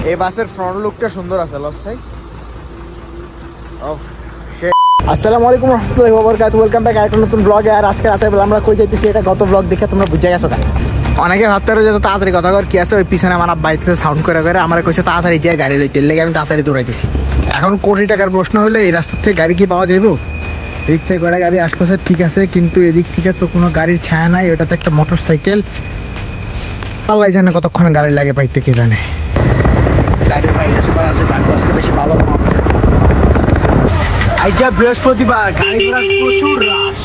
এই বাসের ফ্রন্ট লুকটা সুন্দর আছে লসাই। আসসালামু আলাইকুম রাহমাতুল্লাহি ওয়া বারাকাতুহু, ওয়েলকাম ব্যাক আরেকটা নতুন ব্লগে। আর আজকে রাতের বেলা আমরা কই যাইতেছি এটা গত ব্লগ দেখে তোমরা বুঝে গেছো। অনেকে ভাবতে পারে যে তাড়াতাড়ি কথা কর কি আছে, ওই পিছনে আমার বাড়িতে সাউন্ড করে করে আমার কইছে তাড়াতাড়ি যে গাড়ি লইতে লেগে আমি তাড়াতাড়ি দৌড়াইতেছি। এখন কোটি টাকার প্রশ্ন হলে এই রাস্তা থেকে গাড়ি কি পাওয়া যাবে? এদিক থেকে কটা গাড়ি আসতেছে ঠিক আছে, কিন্তু এদিক থেকে তো কোনো গাড়ির ছায়া নাই। ওটাতে একটা মোটর সাইকেল, আল্লাহ জানে কতক্ষণ গাড়ি লাগে পাইতে, কে জানে। গাড়ি পাই আছে আজকে বেশি ভালো না। আইজা বৃহস্পতিবার, গাড়ি ঘোড়া প্রচুর রাশ,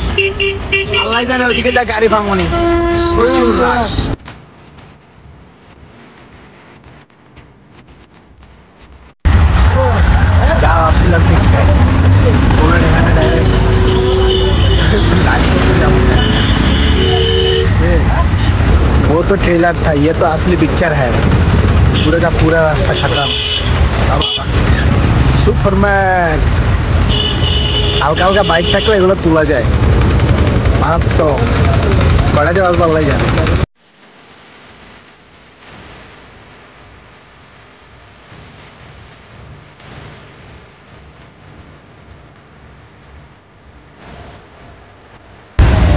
আল্লাহ জানে ওইদিকে যা গাড়ি ভাঙনি প্রচুর রাশ। যা ভাবছিলাম ঠিক वो तो ट्रेलर था, ये तो असली पिक्चर है। पूरे का पूरा रास्ता खत्म। सुपरमैन হালকা হালকা বাইক থাকলে এগুলো তোলা যায়, মারাত্মক। কটা যে বাস পাল্লাই যায়।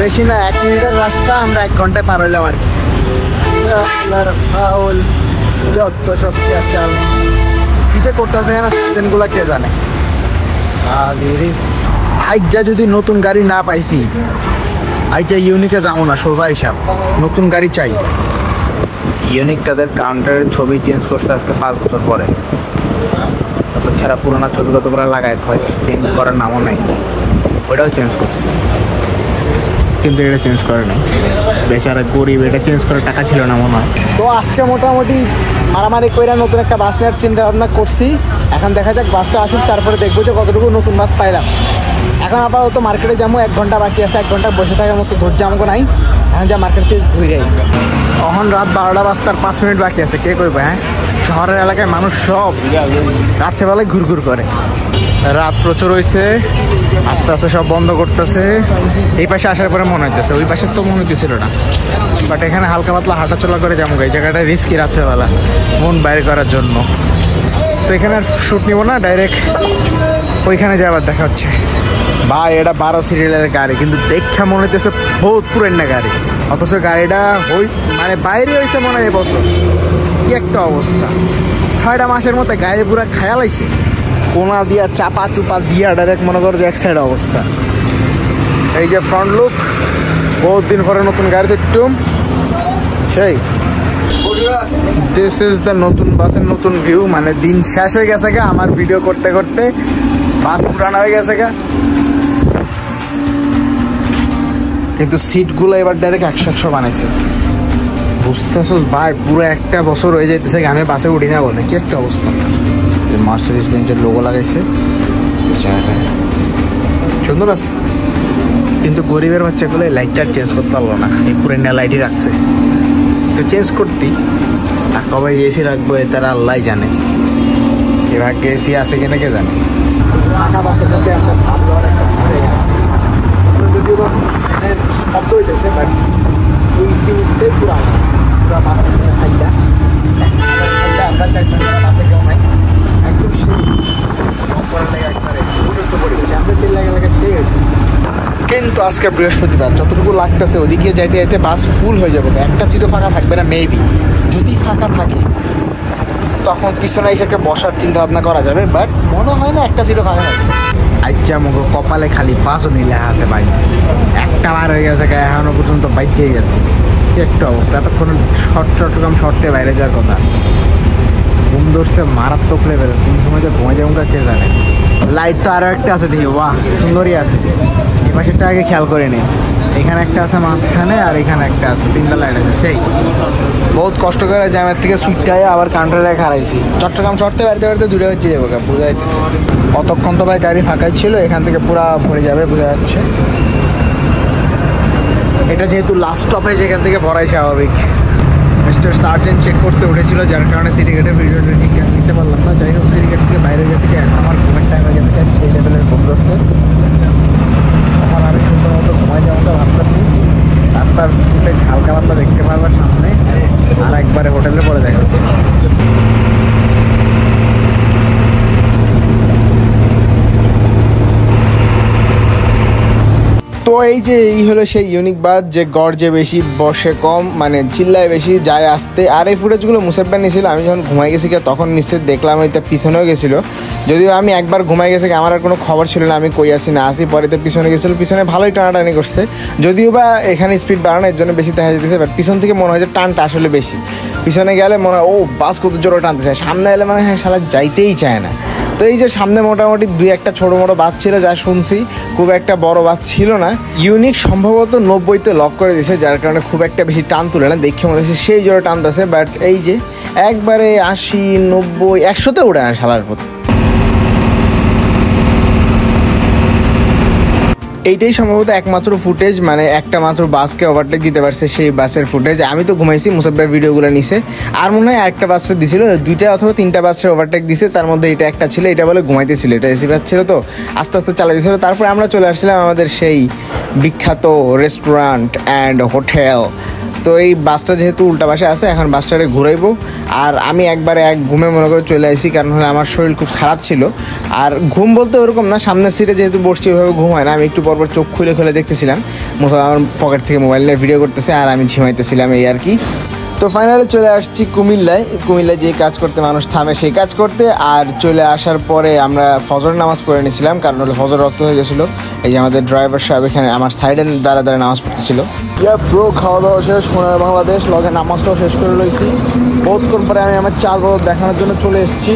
বেশি না, 1 মিনিটের রাস্তা, আমরা 1 ঘন্টায় পার হইলাম আর কি। যত সব চাল পিঠে করতেছে না, ট্রেনগুলা কে জানে। আইজা যদি নতুন গাড়ি না পাইছি, আইজা ইউনিকে যাবো না, সোজা হিসাব নতুন গাড়ি চাই। ইউনিক তাদের কাউন্টারের ছবি চেঞ্জ করতে আজকে 5 বছর পরে। তারপর ছাড়া পুরোনো ছবি কত করে লাগায় হয়, চেঞ্জ করার নামও নাই। ওটাও চেঞ্জ করছে কিন্তু এটা চেঞ্জ করে নাই, বেচারা গরিব, এটা চেঞ্জ করার টাকা ছিল না মনে হয়। তো আজকে মোটামুটি মারামারি কইরা নতুন একটা বাস নেওয়ার চিন্তা ভাবনা করছি। এখন দেখা যাক বাসটা আসুক, তারপরে দেখবো যে কতটুকু নতুন বাস পাইলাম। এখন আপাতত মার্কেটে যাবো, 1 ঘন্টা বাকি আছে, 1 ঘন্টা বসে থাকার মতো ধৈর্য আমাকে নাই। এখন যা মার্কেট থেকে ঘুরে যাই। এখন রাত 12টা বাজতে 5 মিনিট বাকি আছে, কে কইবে? হ্যাঁ, শহরের এলাকায় মানুষ সব রাত্রেবেলায় ঘুরঘুর করে। রাত প্রচুর হয়েছে, আস্তে আস্তে সব বন্ধ করতেছে। এই পাশে আসার পরে মনে হইতেছে, ওই পাশে তো মনে হইতেছিল না, বাট এখানে হালকা পাতলা হাঁটাচলা করে যাবো। এই জায়গাটা রিস্কি রাত্রেবেলা মন বাইরে করার জন্য। তো এখানে আর শ্যুট নিব না, ডাইরেক্ট ওইখানে যাবার দেখা হচ্ছে। ভাই এটা 12 সিরিয়ালের গাড়ি, কিন্তু দেখা মনে হইতেছে বহুত পুরানা গাড়ি, অথচ গাড়িটা ওই মানে বাইরে হয়েছে মনে হয় এবছর। কি একটা অবস্থা, 6টা মাসের মধ্যে গাড়ি পুরা খেয়ালাইছে, কোনা দিয়া চাপা চুপা দিয়া ডাইরেক্ট মনে করো যে এক সাইড অবস্থা। এই যে ফ্রন্ট লুক, বহুত দিন পরে নতুন গাড়ি দেখতুম সেই। দিস ইজ দ্য নতুন বাসের নতুন ভিউ। মানে দিন শেষ হয়ে গেছে গা আমার ভিডিও করতে করতে, বাস পুরানো হয়ে গেছে গা, কিন্তু সিটগুলো এবার ডাইরেক্ট 100 বানাইছে। বুঝতেছস ভাই, পুরো 1 বছর হয়ে যাইতেছে আমি বাসে উঠি না বলে। কি একটা অবস্থা। মার্সিডিজ বেঞ্চের লোগো লাগাইছে, সুন্দর আছে, কিন্তু গরিবের বাচ্চাগুলো লাইটটা চেঞ্জ করতে পারলো না, এই পুরানা লাইটই রাখছে। তো চেঞ্জ করতি, আর কবে এসি রাখবো তারা আল্লাহ জানে। এবার এসি আছে কিনা কে জানে। শব্দ হইতেছে, বাট ওই দিনতে পুরা পুরা বাস খাইলা আমরা 4 বাসে কেউ নাই, একদম কিন্তু আজকে বৃহস্পতিবার, যতটুকু লাগতেছে ওদিকে যাইতে যাইতে বাস ফুল হয়ে যাবে। একটা সিটও ফাঁকা থাকবে না মেবি। যদি ফাঁকা থাকে তখন পিছনে এসে বসার চিন্তা ভাবনা করা যাবে, বাট মনে হয় না একটা সিটও ফাঁকা থাকবে। আচ্ছা মুখো কপালে খালি 5 লেখা আছে ভাই, একটা বার হয়ে গেছে, এখনো পর্যন্ত বাইচেই যাচ্ছে। কি একটা অবস্থা, এতক্ষণ চট্টগ্রাম শর্টে বাইরে যাওয়ার কথা। ঘুম ধরছে মারাত্মক লেভেল, কোন সময় যে ঘুমাই যাবো কে জানে। লাইট তো আরও একটা আছে দেখি, বাহ সুন্দরই আছে। এই পাশেরটা আগে খেয়াল করে নি, এখানে একটা আছে মাঝখানে, আর এখানে একটা আছে, 3টা লাইট আছে। সেই বহুত কষ্ট করে জ্যামের থেকে সুইটটায় আবার কাউন্টারে হারাইছি। চট্টগ্রাম শর্টে বাড়িতে বাড়িতে 2টা হচ্ছে যাবো, বোঝা যাইতেছে। কতক্ষণ তো ভাই গাড়ি ফাঁকাই ছিল, এখান থেকে পুরা ভরে যাবে বোঝা যাচ্ছে। এটা যেহেতু লাস্ট স্টপেজ, এখান থেকে ভরাই স্বাভাবিক। মিস্টার সার্জেন্ট চেক করতে উঠেছিল, যার কারণে সিটি গেটের ভিডিওটা ঠিক নিতে পারলাম না। যাই হোক, সিটি গেট থেকে বাইরে গেছে, এখন আমার ঘুমের টাইম হয়ে গেছে, সেই লেভেলের ঘুম ধরছে। এখন আমি সুন্দর মতো ঘুমাই যাওয়াটা ভাবতেছি। রাস্তার ফুটেজ হালকা পাতলা দেখতে পারবো সামনে, আর একবারে হোটেলে পরে দেখা হচ্ছে। তো এই যে এই হলো সেই ইউনিক বাস যে গর্জে বেশি, বসে কম, মানে চিল্লায় বেশি, যায় আসতে। আর এই ফুটেজগুলো মুসাব্বির নিয়েছিল, আমি যখন ঘুমাই গেছি তখন নিশ্চয় দেখলাম, ওইটা পিছনেও গেছিলো। যদিও আমি একবার ঘুমাই গেছি, আমার আর কোনো খবর ছিল না আমি কই আসি না আসি। পরে তো পিছনে গেছিলো, পিছনে ভালোই টানাটানি করছে, যদিও বা এখানে স্পিড বাড়ানো এর জন্য বেশি দেখা যেতেছে। বাট পিছন থেকে মনে হয় যে টানটা আসলে বেশি। পিছনে গেলে মনে হয় ও বাস কত জোরে টানতে চায়, সামনে এলে মানে হ্যাঁ শালা যাইতেই চায় না। তো এই যে সামনে মোটামুটি 2-1টা ছোটো মোটো বাস ছিল, যা শুনছি খুব একটা বড় বাস ছিল না। ইউনিক সম্ভবত 90-তে লক করে দিয়েছে, যার কারণে খুব একটা বেশি টান তুলে না, দেখে মনে হচ্ছে সেই জোরে টানতেছে। বাট এই যে একবারে 80, 90, 100তে উড়ে না শালার পথ। এইটাই সম্ভবত একমাত্র ফুটেজ, মানে একটা মাত্র বাসকে ওভারটেক দিতে পারছে, সেই বাসের ফুটেজ। আমি তো ঘুমাইছি, মুসাব্বির ভিডিওগুলো নিছে। আর মনে হয় একটা বাসে দিছিল, 2টা অথবা 3টা বাসে ওভারটেক দিছে, তার মধ্যে এটা একটা ছিল, এটা বলে ঘুমাইতেছিল, এটা এসি বাস ছিল, তো আস্তে আস্তে চালাই দিয়েছিল। তারপরে আমরা চলে আসছিলাম আমাদের সেই বিখ্যাত রেস্টুরেন্ট অ্যান্ড হোটেল। তো এই বাসটা যেহেতু উল্টা পাশে আছে, এখন বাসটারে ঘুরাইবো। আর আমি একবারে এক ঘুমে মনে করে চলে আসি, কারণ হলে আমার শরীর খুব খারাপ ছিল। আর ঘুম বলতে ওরকম না, সামনের সিটে যেহেতু বসছি ওইভাবে ঘুম হয় না, আমি একটু পরপর চোখ খুলে খুলে দেখতেছিলাম। মুসাফ আমার পকেট থেকে মোবাইল নিয়ে ভিডিও করতেছে আর আমি ঝিমাইতেছিলাম, এই আর কি। তো ফাইনালি চলে আসছি কুমিল্লায়। কুমিল্লায় যে কাজ করতে মানুষ থামে সেই কাজ করতে। আর চলে আসার পরে আমরা ফজর নামাজ পড়ে নিয়েছিলাম, কারণ হলে ফজর রক্ত হয়ে গেছিলো। এই যে আমাদের ড্রাইভার সাহেব এখানে আমার সাইডে দাঁড়া দাঁড়া নামাজ পড়তেছিল। ব্রো খাওয়া দাওয়া শেষ, সোনার বাংলাদেশ লগে নামাজটাও শেষ করে রয়েছি। বহুতক্ষণ পরে আমি আমার চাল বড় দেখানোর জন্য চলে এসেছি।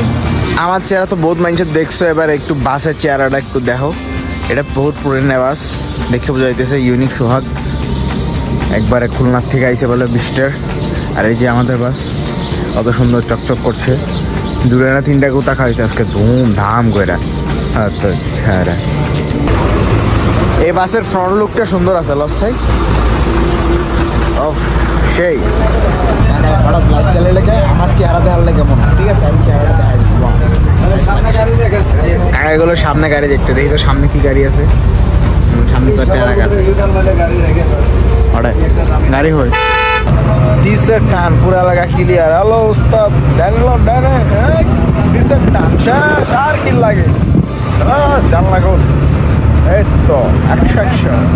আমার চেহারা তো বহুত মানুষের দেখছো, এবার একটু বাসের চেহারাটা একটু দেখো। এটা বহুত পুরনো বাস, দেখে বোঝা যাইতেছে ইউনিক সোহাগ, একবারে খুলনার থেকে আইসে বলে বিস্টার। আর এই যে আমাদের বাস কত সুন্দর চকচক করছে, 2 না 3টা গোতা খাইছে আজকে ধুমধাম করে। আচ্ছা, এই বাসের ফ্রন্ট লুকটা সুন্দর আছে, লসাই অফ সেই মানে হঠাৎ লাইট জ্বালিয়ে লেগে আমার চেহারা দেখার লেগে মনে হয়। ঠিক আছে, আমি চেহারাটা দেখা দিব। এগুলো সামনে গাড়ি দেখতে দেখি, তো সামনে কি গাড়ি আছে, সামনে তো গাড়ি হয় দিসের টান, পুরো এলাকা ক্লিয়ার। হ্যালো উস্তাদ, ডানলো ডানে দিসের টান শেষ, আর কি লাগে জানলা গোল। এই তো 100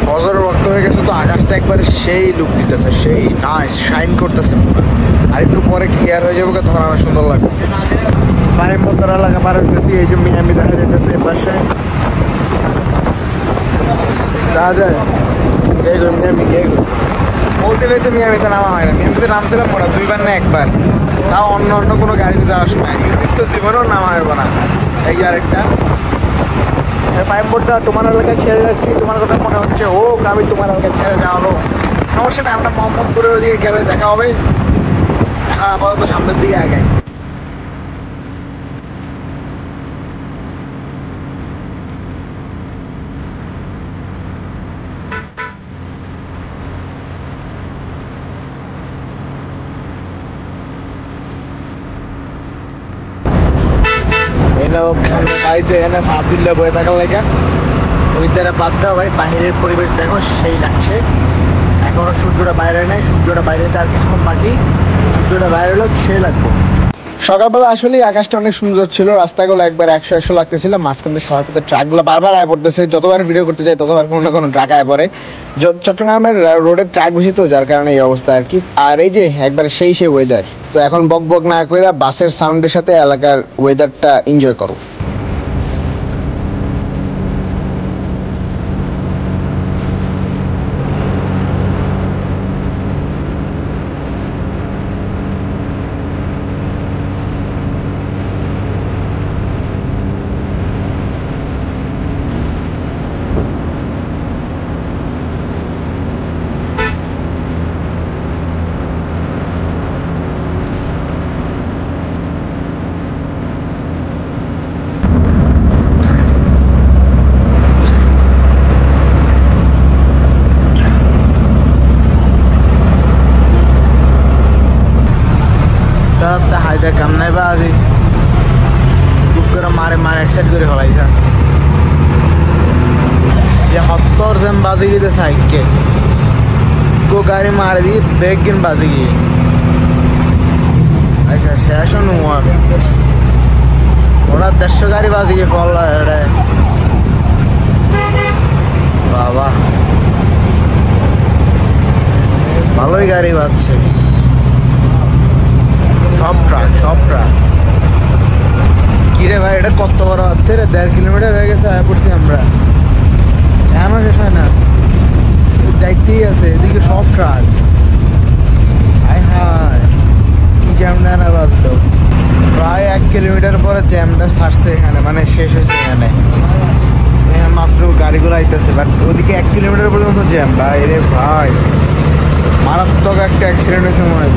ফজর রক্ত হয়ে গেছে, তো আকাশটা একবারে সেই লুক দিতেছে, সেই নাইস শাইন করতেছে পুরো। আর একটু পরে ক্লিয়ার হয়ে যাবো, তখন আমার সুন্দর লাগবে। পাইমবন্দর এলাকা পার হইতেছি, এই যে মিয়ামি দেখা যাইতেছে এর পাশে দেখা যায়। মিয়ামি বলতে রয়েছে মিয়ামিতে নামা হয় না, মিয়ামিতে নামছিলাম মনে 2বার না 1বার, তাও অন্য অন্য কোনো গাড়িতে যাওয়ার সময়। তো জীবনেও নামা হইব না। এই আরেকটা পাইমবোর্ডটা তোমার এলাকায় ছেড়ে যাচ্ছি, তোমার কথা মনে হচ্ছে ও আমি তোমার এলাকায় ছেড়ে যাওয়া হলো, সমস্যা নেই, আমরা মোহাম্মদপুরের ওদিকে গেলে দেখা হবে। এখন আপাতত সামনের দিকে আগাই। এখানে ফাতুল্লা বয়ে থাকার লেগে ওই দ্বারা বাদ দেওয়া ভাই। বাহিরের পরিবেশ দেখো, সেই লাগছে। এখনো সূর্যটা বাইরে নেই, সূর্যটা বাইরে আর কিছুক্ষণ বাকি, সূর্যটা বাইরে হলো সেই লাগবে। সকালবেলা আসলে আকাশটা অনেক সুন্দর ছিল, রাস্তাগুলো একবার 100 লাগতেছিল, মাঝখান থেকে সবার পথে ট্রাকগুলো বারবার আয় পড়তেছে। যতবার ভিডিও করতে যাই ততবার কোনো না কোনো ট্রাক আয় পড়ে। চট্টগ্রামের রোডের ট্রাক বেশি, তো যার কারণে এই অবস্থা আর কি। আর এই যে একবার সেই ওয়েদার, তো এখন বক বক না করে বাসের সাউন্ডের সাথে এলাকার ওয়েদারটা এনজয় করো। হাইটা কাম নাই বা আজি বুক করে মারে একসাইড করে হলাইছা যে 70 বাজে গিয়ে সাইডকে को गाड़ी मार दी ब्रेक गिन बाजी। अच्छा स्टेशन हुआ ওরা 150 গাড়ি বাজি গিয়ে ফল বাবা, ভালোই গাড়ি বাজছে, সব ট্রাক। কিরে ভাই, এটা কত বড় হচ্ছে রে? 1.5 কিলোমিটার হয়ে গেছে আয়া পড়ছি আমরা, এখনো শেষ হয় না, যাইতেই আছে। এদিকে সব ট্রাক, হায় হায় কি জ্যামটা না বাজলো। প্রায় 1 কিলোমিটার পরে জ্যামটা ছাড়ছে এখানে, মানে শেষ হয়েছে এখানে মাত্র গাড়িগুলো আইতেছে। বাট ওদিকে 1 কিলোমিটার পর্যন্ত জ্যাম। ভাই রে ভাই, মারাত্মক একটা অ্যাক্সিডেন্ট হয়েছে মনে হয়।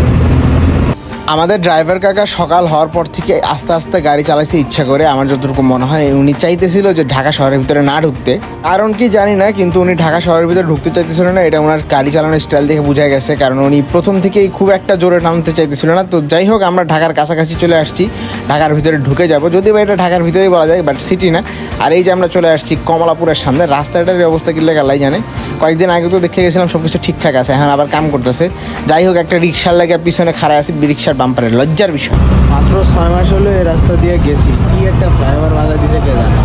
আমাদের ড্রাইভার কাকা সকাল হওয়ার পর থেকে আস্তে আস্তে গাড়ি চালাইতে ইচ্ছা করে। আমার যতটুকু মনে হয় উনি চাইতেছিল যে ঢাকা শহরের ভিতরে না ঢুকতে, কারণ কি জানি না, কিন্তু উনি ঢাকা শহরের ভিতরে ঢুকতে চাইতেছিল না। এটা ওনার গাড়ি চালানোর স্টাইল দেখে বোঝা গেছে, কারণ উনি প্রথম থেকেই খুব একটা জোরে টানতে চাইতেছিল না। তো যাই হোক, আমরা ঢাকার কাছাকাছি চলে আসছি, ঢাকার ভিতরে ঢুকে যাব, যদিও বা এটা ঢাকার ভিতরেই বলা যায়, বাট সিটি না। আর এই যে আমরা চলে আসছি কমলাপুরের সামনে, রাস্তাটার অবস্থা কিনলে গালাই জানে। কয়েকদিন আগে তো দেখে গেছিলাম সব কিছু ঠিকঠাক আছে, এখন আবার কাম করতেছে। যাই হোক, একটা রিক্সার লাগে পিছনে খাড়া আছি, রিক্সার বাম্পারের লজ্জার বিষয়। মাত্র 6 মাস হলো এই রাস্তা দিয়ে গেছি, কি একটা ফ্লাইওভার বাজা দিতে কে জানে,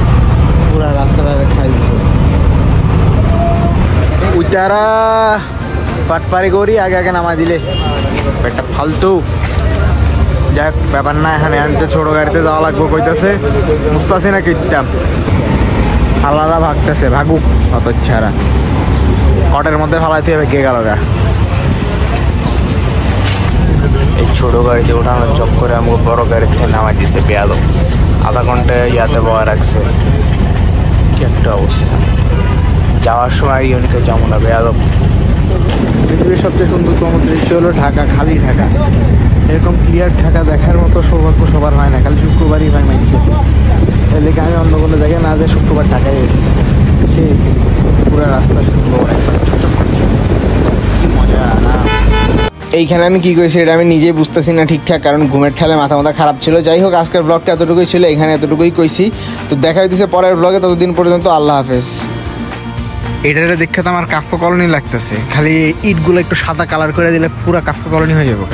পুরা রাস্তাটা খাই দিচ্ছে। উচারা পাটপারি করি, আগে নামা দিলে একটা ফালতু। যাক, ব্যাপার না, এখানে আনতে ছোট গাড়িতে যাওয়া লাগবে কইতাছে, বুঝতেছি না কিতাম ফালারা ভাগতেছে, ভাগুক অত ছাড়া, কটের মধ্যে ফালাইতে হবে, কে গেল গা। এই ছোট গাড়িতে ওঠানোর চক করে আমাকে বড় গাড়িতে নামাই দিছে পেয়ালো, আধা ঘন্টায় ইয়াতে বয়া রাখছে। কি একটা অবস্থা, যাওয়ার সময় ইউনিকে যেমন না বেয়াদব। পৃথিবীর সবচেয়ে সুন্দরতম দৃশ্য হলো ঢাকা, খালি ঢাকা। এরকম ক্লিয়ার ঢাকা দেখার মতো সৌভাগ্য সবার হয় না, খালি শুক্রবারই হয় মানুষের। এর লেগে আমি অন্য কোনো জায়গায় না যাই, শুক্রবার ঢাকায় গেছি। সে পুরো রাস্তা সুন্দর, একবার চকচক করছে, কি মজা না। এইখানে আমি কি করেছি এটা আমি নিজেই বুঝতেছি না ঠিকঠাক, কারণ ঘুমের ঠেলে মাথা খারাপ ছিল। যাই হোক, আজকের ব্লগটা এতটুকুই ছিল, এখানে এতটুকুই কইছি। তো দেখা হইতেছে পরের ব্লগে, ততদিন পর্যন্ত আল্লাহ হাফেজ। এটা দেখতে তো আমার কাফকা কলোনি লাগতেছে, খালি ইটগুলো একটু সাদা কালার করে দিলে পুরা কাফকা কলোনি হয়ে যাবে।